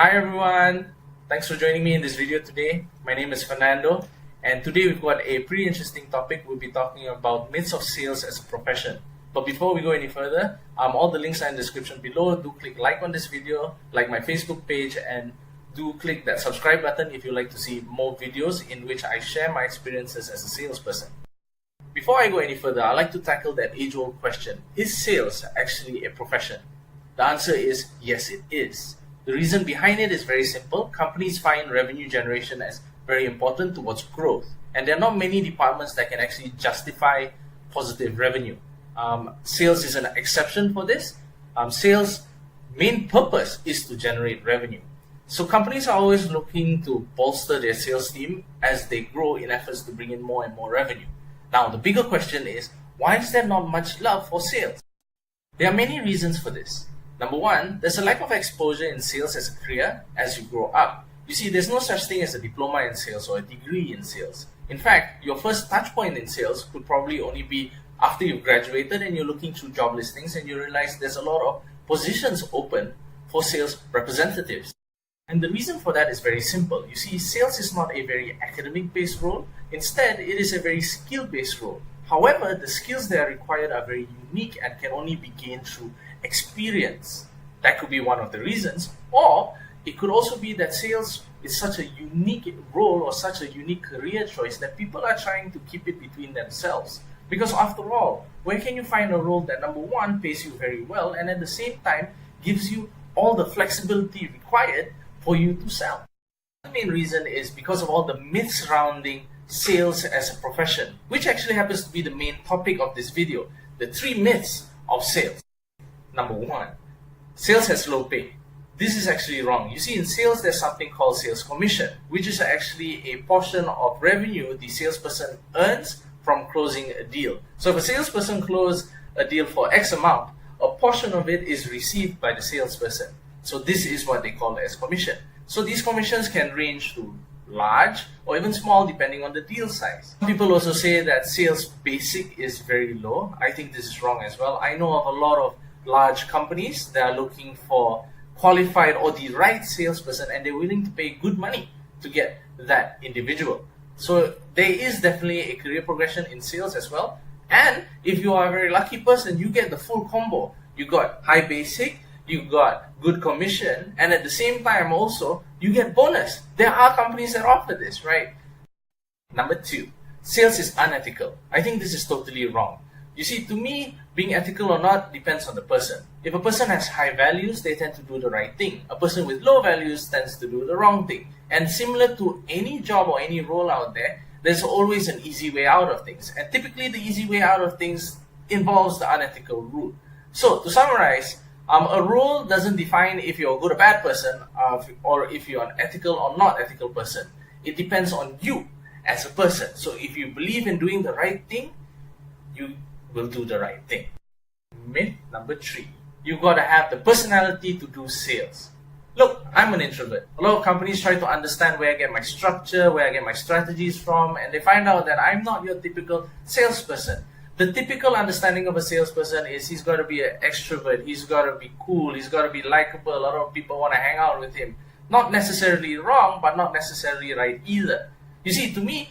Hi everyone, thanks for joining me in this video today. My name is Fernando, and today we've got a pretty interesting topic. We'll be talking about myths of sales as a profession. But before we go any further, all the links are in the description below. Do click like on this video, like my Facebook page, and do click that subscribe button if you'd like to see more videos in which I share my experiences as a salesperson. Before I go any further, I'd like to tackle that age-old question: is sales actually a profession? The answer is yes, it is. The reason behind it is very simple. Companies find revenue generation as very important towards growth, and there are not many departments that can actually justify positive revenue. Sales is an exception for this. Sales' main purpose is to generate revenue. So companies are always looking to bolster their sales team as they grow in efforts to bring in more and more revenue. Now, the bigger question is, why is there not much love for sales? There are many reasons for this. Number one, there's a lack of exposure in sales as a career as you grow up. You see, there's no such thing as a diploma in sales or a degree in sales. In fact, your first touch point in sales could probably only be after you've graduated and you're looking through job listings and you realize there's a lot of positions open for sales representatives. And the reason for that is very simple. You see, sales is not a very academic-based role. Instead, it is a very skill-based role. However, the skills that are required are very unique and can only be gained through experience. That could be one of the reasons. Or it could also be that sales is such a unique role or such a unique career choice that people are trying to keep it between themselves. Because after all, where can you find a role that, number one, pays you very well and at the same time gives you all the flexibility required for you to sell? The main reason is because of all the myths surrounding sales as a profession, which actually happens to be the main topic of this video, the 3 myths of sales. Number one, sales has low pay. This is actually wrong. You see, in sales, there's something called sales commission, which is actually a portion of revenue the salesperson earns from closing a deal. So if a salesperson closes a deal for X amount, a portion of it is received by the salesperson. So this is what they call as commission. So these commissions can range to large or even small depending on the deal size. Some people also say that sales basic is very low. I think this is wrong as well. I know of a lot of large companies that are looking for qualified or the right salesperson and they're willing to pay good money to get that individual. So there is definitely a career progression in sales as well. And if you are a very lucky person, you get the full combo. You got high basic, you got good commission, and at the same time also, you get bonus. There are companies that offer this, right? Number 2, sales is unethical. I think this is totally wrong. You see, to me, being ethical or not depends on the person. If a person has high values, they tend to do the right thing. A person with low values tends to do the wrong thing. And similar to any job or any role out there, there's always an easy way out of things. And typically, the easy way out of things involves the unethical route. So, to summarize, a role doesn't define if you're a good or bad person or if you're an ethical or not ethical person. It depends on you as a person. So, if you believe in doing the right thing, you will do the right thing. Myth number 3. You gotta have the personality to do sales. Look, I'm an introvert. A lot of companies try to understand where I get my structure, where I get my strategies from, and they find out that I'm not your typical salesperson. The typical understanding of a salesperson is he's got to be an extrovert, he's got to be cool, he's got to be likable, a lot of people want to hang out with him. Not necessarily wrong, but not necessarily right either. You see, to me,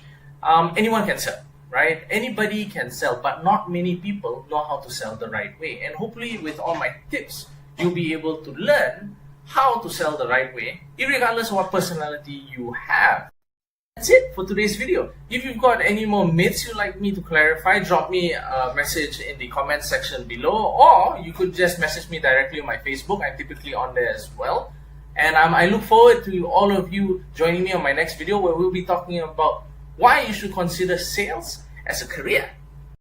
anyone can sell. Right? Anybody can sell, but not many people know how to sell the right way. And hopefully with all my tips, you'll be able to learn how to sell the right way, irregardless of what personality you have. That's it for today's video. If you've got any more myths you'd like me to clarify, drop me a message in the comment section below, or you could just message me directly on my Facebook. I'm typically on there as well. And I look forward to all of you joining me on my next video where we'll be talking about why you should consider sales as a career.